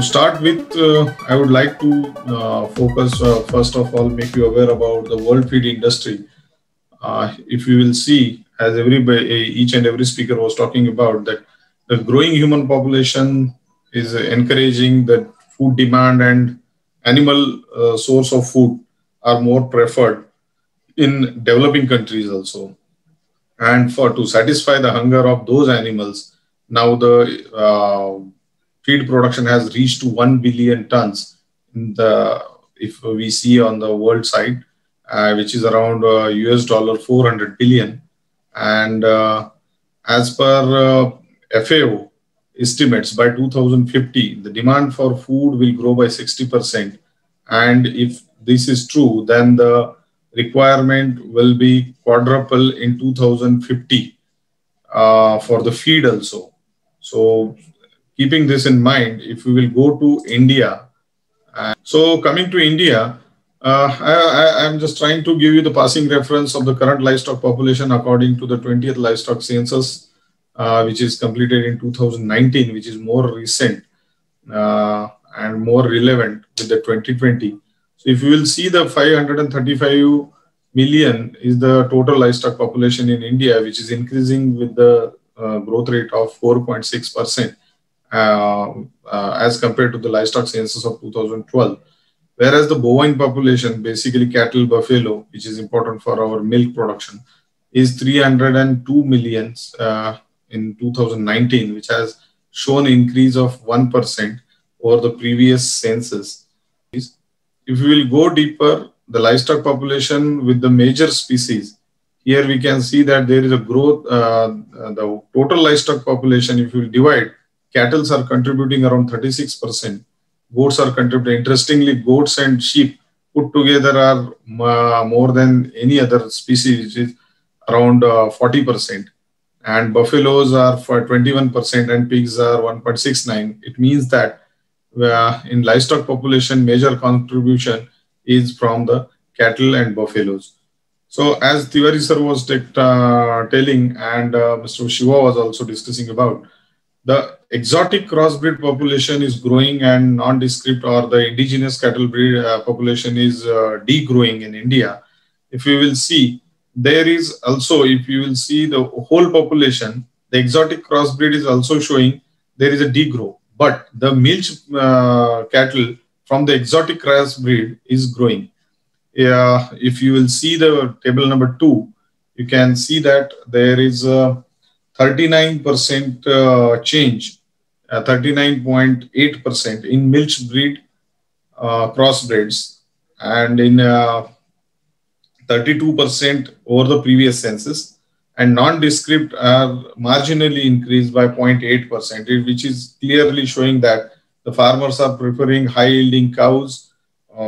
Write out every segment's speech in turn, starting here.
To start with, I would like to focus, first of all, make you aware about the world feed industry. If you will see, as each and every speaker was talking about, that the growing human population is encouraging that food demand and animal source of food are more preferred in developing countries also. And for to satisfy the hunger of those animals, now the feed production has reached to 1 billion tons in the, if we see on the world side, which is around US dollar 400 billion. And as per FAO estimates, by 2050, the demand for food will grow by 60%. And if this is true, then the requirement will be quadruple in 2050 for the feed also. So keeping this in mind, if we will go to India, so coming to India, I'm just trying to give you the passing reference of the current livestock population according to the 20th livestock census, which is completed in 2019, which is more recent and more relevant with the 2020. So if you will see, the 535 million is the total livestock population in India, which is increasing with the growth rate of 4.6% as compared to the livestock census of 2012. Whereas the bovine population, basically cattle, buffalo, which is important for our milk production, is 302 millions in 2019, which has shown increase of 1% over the previous census. If we will go deeper, the livestock population with the major species, here we can see that there is a growth. The total livestock population, if you will divide, cattle are contributing around 36%. Goats are contributing. Interestingly, goats and sheep put together are more than any other species, which is around 40%. And buffaloes are for 21% and pigs are 1.69. It means that in livestock population, major contribution is from the cattle and buffaloes. So as Tiwari sir was telling, and Mr. Shiva was also discussing about, the exotic crossbreed population is growing and nondescript or the indigenous cattle breed population is degrowing in India. If you will see, there is also, if you will see the whole population, the exotic crossbreed is also showing there is a degrowth. But the milch cattle from the exotic crossbreed is growing. If you will see the table number 2, you can see that there is a 39% change, 39.8% in milch breed crossbreds, and in 32% over the previous census, and nondescript are marginally increased by 0.8%, which is clearly showing that the farmers are preferring high-yielding cows,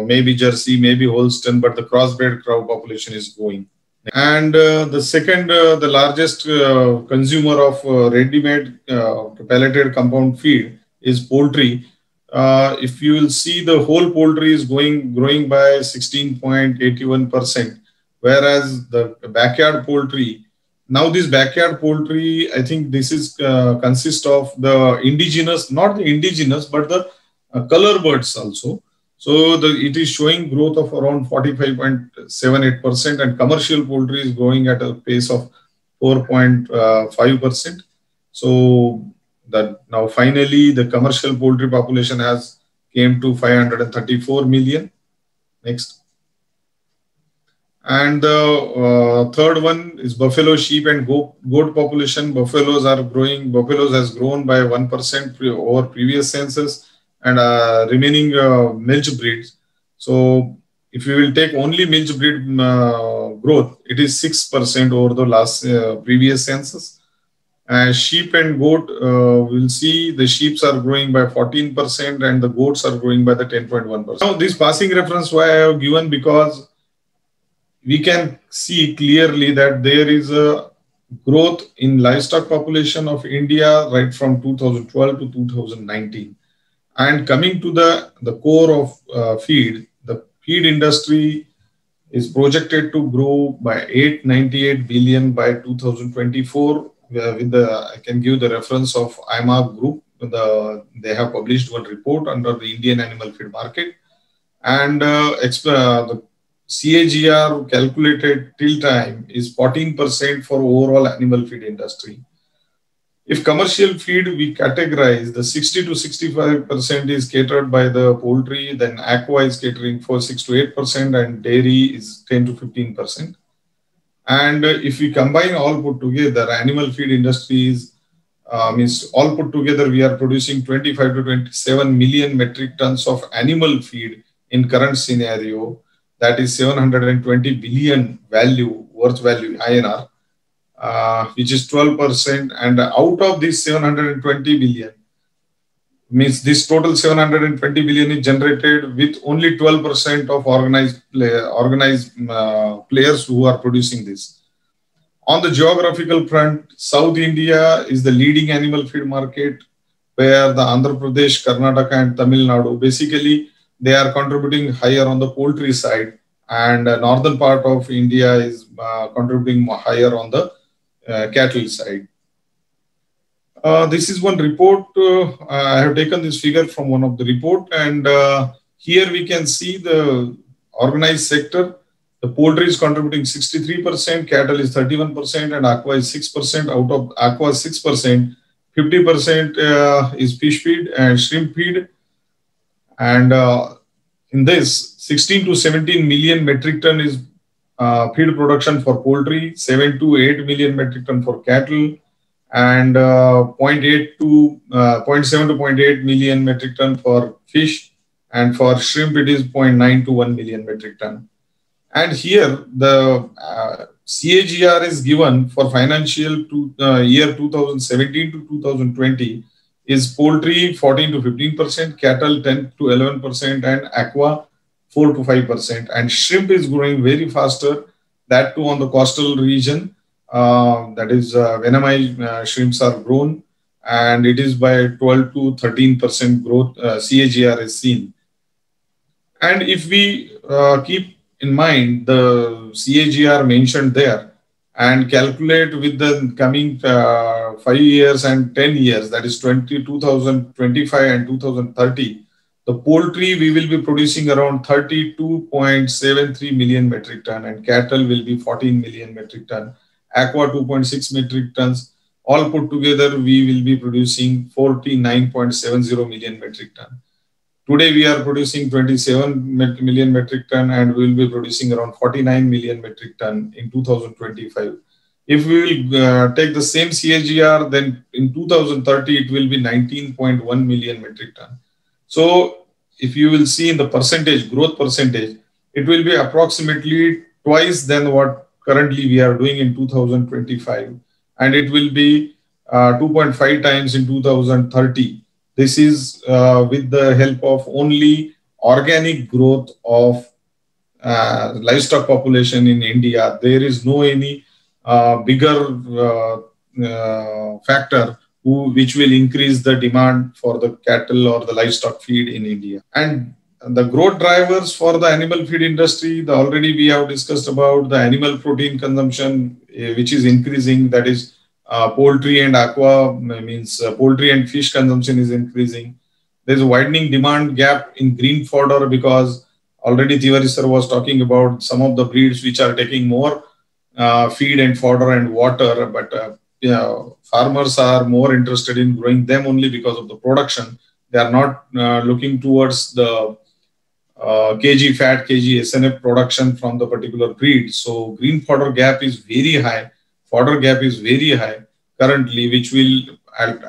maybe Jersey, maybe Holstein, but the crossbred cow population is growing. And the second, the largest consumer of ready-made pelleted compound feed is poultry. If you will see, the whole poultry is growing by 16.81%, whereas the backyard poultry, now this backyard poultry, I think this is consists of the indigenous, not the indigenous, but the color birds also. So it is showing growth of around 45.78%, and commercial poultry is growing at a pace of 4.5%. So that now finally the commercial poultry population has came to 534 million. Next. And the third one is buffalo, sheep, and goat population. Buffaloes are growing. Buffaloes has grown by 1% over previous census, and remaining milch breeds. So if you will take only milch breed growth, it is 6% over the last previous census. Sheep and goat, we'll see the sheep are growing by 14% and the goats are growing by the 10.1%. Now this passing reference why I have given, because we can see clearly that there is a growth in livestock population of India right from 2012 to 2019. And coming to the core of feed, the feed industry is projected to grow by 898 billion by 2024. With the, I can give the reference of IMAG group, they have published one report under the Indian animal feed market, and the CAGR calculated till time is 14% for overall animal feed industry. If commercial feed we categorize, the 60 to 65% is catered by the poultry, then aqua is catering for 6 to 8%, and dairy is 10 to 15%. And if we combine all put together, animal feed industries means all put together, we are producing 25 to 27 million metric tons of animal feed in current scenario. That is 720 billion worth value INR, which is 12%. And out of this 720 billion, means this total 720 billion is generated with only 12% of organized players who are producing this. On the geographical front, South India is the leading animal feed market, where the Andhra Pradesh, Karnataka and Tamil Nadu, basically they are contributing higher on the poultry side, and northern part of India is contributing higher on the cattle side. This is one report. I have taken this figure from one of the report, and here we can see the organized sector. The poultry is contributing 63%, cattle is 31%, and aqua is 6%. Out of aqua 6%, 50% is fish feed and shrimp feed. And in this, 16 to 17 million metric ton is feed production for poultry, 7 to 8 million metric ton for cattle, and 0.7 to 0.8 million metric ton for fish, and for shrimp it is 0.9 to 1 million metric ton. And here the CAGR is given for financial year 2017 to 2020 is poultry 14 to 15%, cattle 10 to 11%, and aqua 4 to 5%. And shrimp is growing very faster, that too on the coastal region. That is Venamai shrimps are grown, and it is by 12 to 13% growth CAGR is seen. And if we keep in mind the CAGR mentioned there and calculate with the coming 5 years and 10 years, that is 2025 and 2030, the poultry we will be producing around 32.73 million metric ton, and cattle will be 14 million metric ton, aqua 2.6 metric tons. All put together, we will be producing 49.70 million metric ton. Today, we are producing 27 million metric ton, and we will be producing around 49 million metric ton in 2025. If we will take the same CAGR, then in 2030, it will be 19.1 million metric ton. So, if you will see in the percentage, growth percentage, it will be approximately twice than what currently we are doing in 2025. And it will be 2.5 times in 2030. This is with the help of only organic growth of livestock population in India. There is no any bigger factor which will increase the demand for the cattle or the livestock feed in India. And the growth drivers for the animal feed industry, already we have discussed about the animal protein consumption, which is increasing. That is poultry and aqua, means poultry and fish consumption is increasing. There is a widening demand gap in green fodder, because already Tiwari sir was talking about some of the breeds which are taking more feed and fodder and water, but farmers are more interested in growing them only because of the production. They are not looking towards the kg fat, kg SNF production from the particular breed. So green fodder gap is very high. Fodder gap is very high currently, which will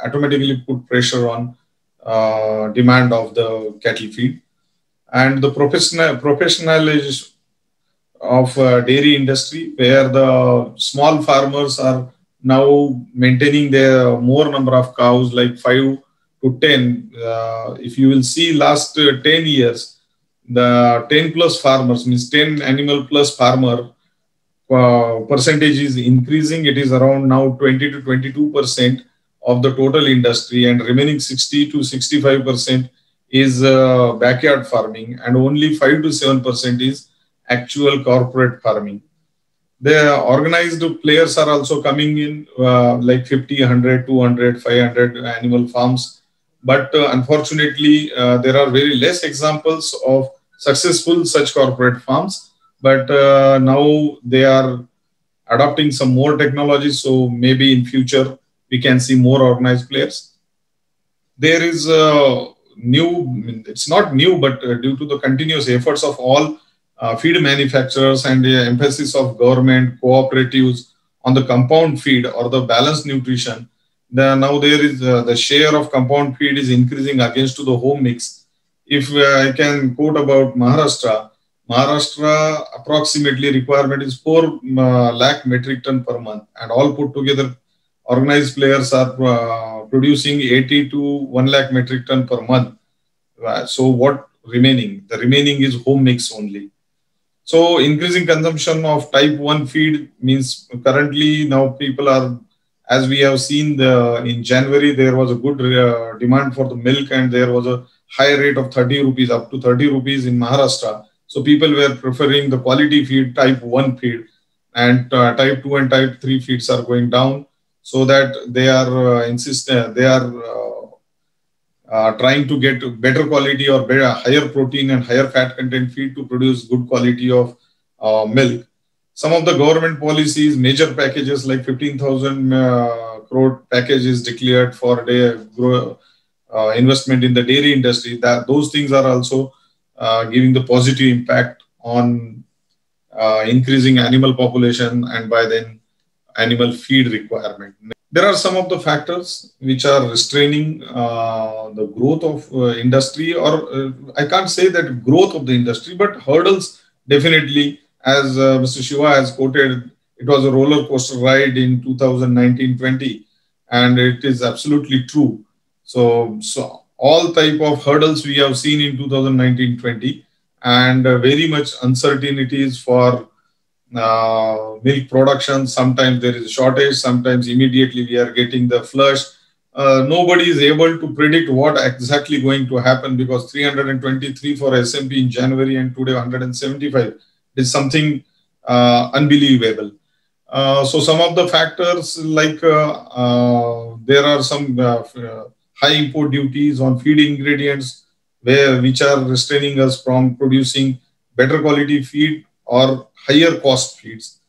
automatically put pressure on demand of the cattle feed. And the professionalization of dairy industry, where the small farmers are now maintaining their more number of cows, like 5 to 10. If you will see last 10 years, the 10 plus farmers, means 10 animal plus farmer, percentage is increasing. It is around now 20 to 22% of the total industry, and remaining 60 to 65% is backyard farming, and only 5 to 7% is actual corporate farming. The organized players are also coming in, like 50, 100, 200, 500 animal farms But unfortunately, there are very less examples of successful such corporate farms. But now they are adopting some more technologies. So maybe in future we can see more organized players. There is a new, it's not new, but due to the continuous efforts of all feed manufacturers and the emphasis of government cooperatives on the compound feed or the balanced nutrition, now there is the share of compound feed is increasing against to the home mix. If I can quote about Maharashtra approximately requirement is 4 lakh metric ton per month, and all put together organized players are producing 80 to 1 lakh metric ton per month. So what remaining? The remaining is home mix only. So increasing consumption of type 1 feed means currently now people are, as we have seen in January, there was a good demand for the milk and there was a high rate of 30 rupees, up to 30 rupees in Maharashtra. So people were preferring the quality feed, type 1 feed, and type 2 and type 3 feeds are going down, so that they are trying to get better quality or better, higher protein and higher fat content feed to produce good quality of milk. Some of the government policies, major packages like 15,000 crore package is declared for investment in the dairy industry. That those things are also giving the positive impact on increasing animal population and by then animal feed requirement. There are some of the factors which are restraining the growth of industry, or I can't say that growth of the industry, but hurdles definitely. As Mr. Shiva has quoted, it was a roller coaster ride in 2019-20, and it is absolutely true. So all type of hurdles we have seen in 2019-20, and very much uncertainties for milk production. Sometimes there is a shortage, sometimes immediately we are getting the flush. Nobody is able to predict what exactly going to happen, because 323 for SMP in January and today 175 is something unbelievable. So some of the factors like there are some high import duties on feed ingredients which are restraining us from producing better quality feed or higher cost feeds.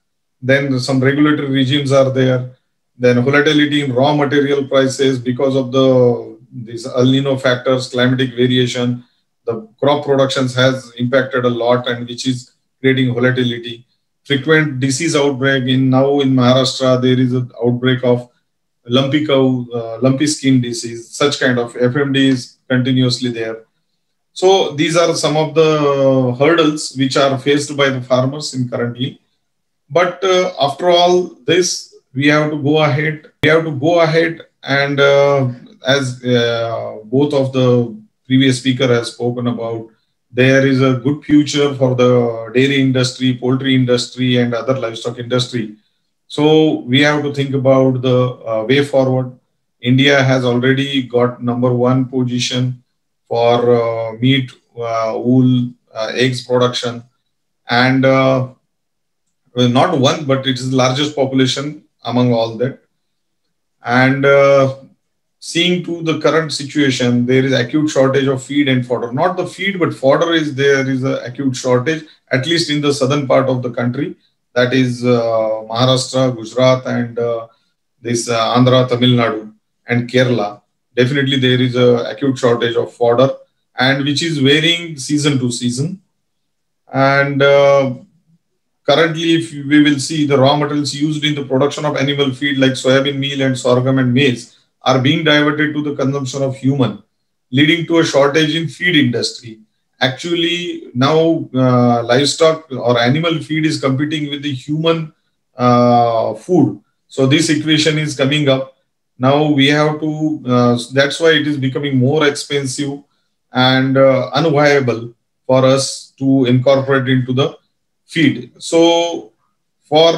Then some regulatory regimes are there. Then volatility in raw material prices because of these El Nino factors, climatic variation. The crop productions has impacted a lot, and which is creating volatility. Frequent disease outbreak now in Maharashtra, there is an outbreak of lumpy cow, lumpy skin disease. Such kind of FMD is continuously there. So these are some of the hurdles which are faced by the farmers in currently. But after all this, we have to go ahead. We have to go ahead and as both of the previous speaker has spoken about, there is a good future for the dairy industry, poultry industry, and other livestock industry. So we have to think about the way forward. India has already got #1 position for meat, wool, eggs production, and not one, but it is the largest population among all that. And seeing to the current situation, there is acute shortage of feed and fodder. Not the feed, but fodder there is an acute shortage, at least in the southern part of the country. That is Maharashtra, Gujarat, and this Andhra, Tamil Nadu, and Kerala. Definitely there is an acute shortage of fodder, and which is varying season to season. And currently, if we will see, the raw materials used in the production of animal feed like soybean meal and sorghum and maize are being diverted to the consumption of human, leading to a shortage in feed industry. Actually, now livestock or animal feed is competing with the human food. So this equation is coming up. Now we have to, that's why it is becoming more expensive and unviable for us to incorporate into the feed. So for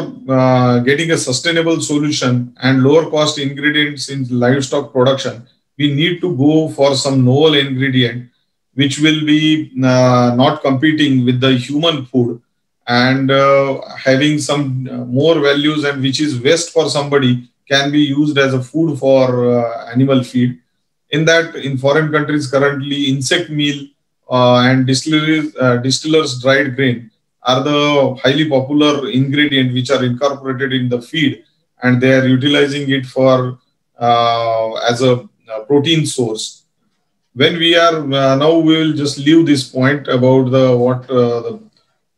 getting a sustainable solution and lower cost ingredients in livestock production, we need to go for some novel ingredient which will be not competing with the human food and having some more values, and which is waste for somebody can be used as a food for animal feed. In that, in foreign countries currently, insect meal and distillers dried grain are the highly popular ingredient which are incorporated in the feed, and they are utilizing it for as a protein source. When we are now, we will just leave this point about the what the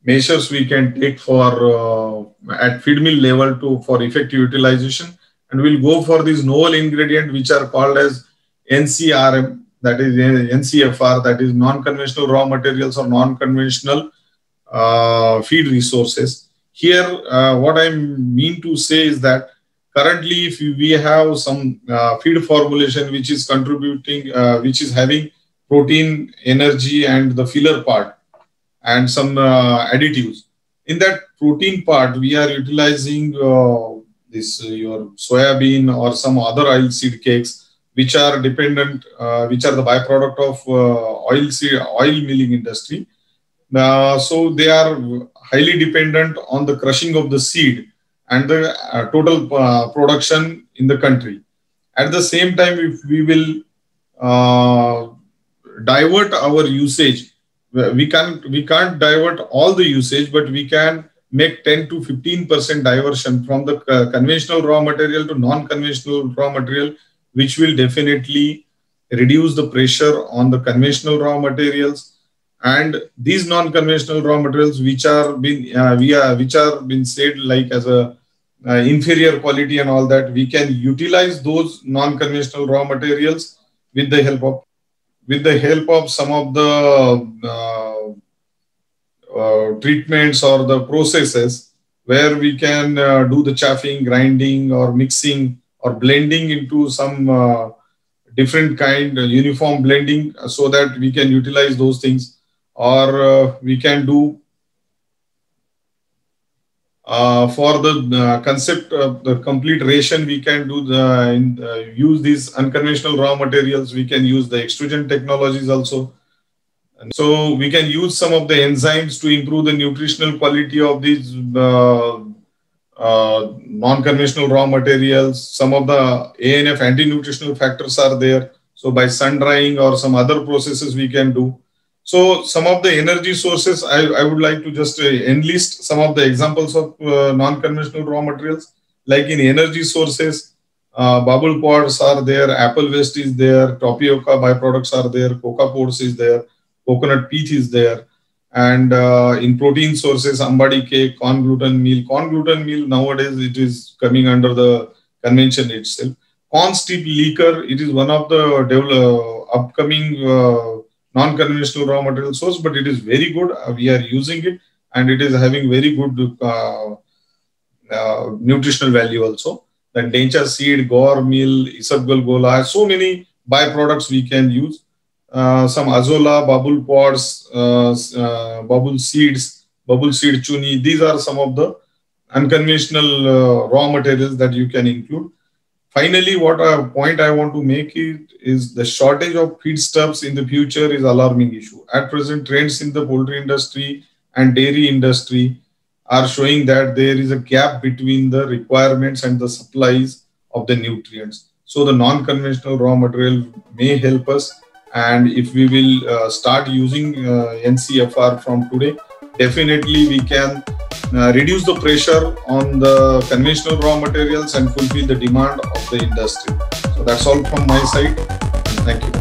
measures we can take for at feed mill level to for effective utilization, and we'll go for these novel ingredient which are called as NCRM, that is NCFR, that is non-conventional raw materials or non-conventional feed resources. Here, what I mean to say is that currently, if we have some feed formulation which is contributing, which is having protein, energy, and the filler part, and some additives. In that protein part, we are utilizing this your soybean or some other oil seed cakes, which are dependent, which are the byproduct of oil milling industry. So they are highly dependent on the crushing of the seed and the total production in the country. At the same time, if we will divert our usage, we can't divert all the usage, but we can make 10 to 15% diversion from the conventional raw material to non-conventional raw material, which will definitely reduce the pressure on the conventional raw materials. And these non-conventional raw materials, which are been said like as a inferior quality and all that, we can utilize those non-conventional raw materials with the help of some of the treatments or the processes where we can do the chaffing, grinding, or mixing or blending into some different kind uniform blending, so that we can utilize those things. Or we can do for the concept of the complete ration, we can do use these unconventional raw materials. We can use the extrusion technologies also. And so we can use some of the enzymes to improve the nutritional quality of these non-conventional raw materials. Some of the ANF anti-nutritional factors are there. So by sun drying or some other processes we can do. So some of the energy sources, I would like to just enlist some of the examples of non-conventional raw materials. Like in energy sources, bubble pods are there, apple waste is there, tapioca byproducts are there, coca pods is there, coconut peat is there. And in protein sources, ambadi cake, corn gluten meal. Corn gluten meal nowadays it is coming under the convention itself. Corn steep liquor, it is one of the upcoming non-conventional raw material source, but it is very good. We are using it, and it is having very good nutritional value also. Then dencha seed, gore meal, isabgal gola, so many byproducts we can use. Some azola, bubble pods, bubble seeds, bubble seed chuni. These are some of the unconventional raw materials that you can include. Finally, what point I want to make is the shortage of feedstuffs in the future is alarming issue. At present, trends in the poultry industry and dairy industry are showing that there is a gap between the requirements and the supplies of the nutrients. So the non-conventional raw material may help us. And if we will start using NCFR from today, definitely we can reduce the pressure on the conventional raw materials and fulfill the demand of the industry. So that's all from my side. Thank you.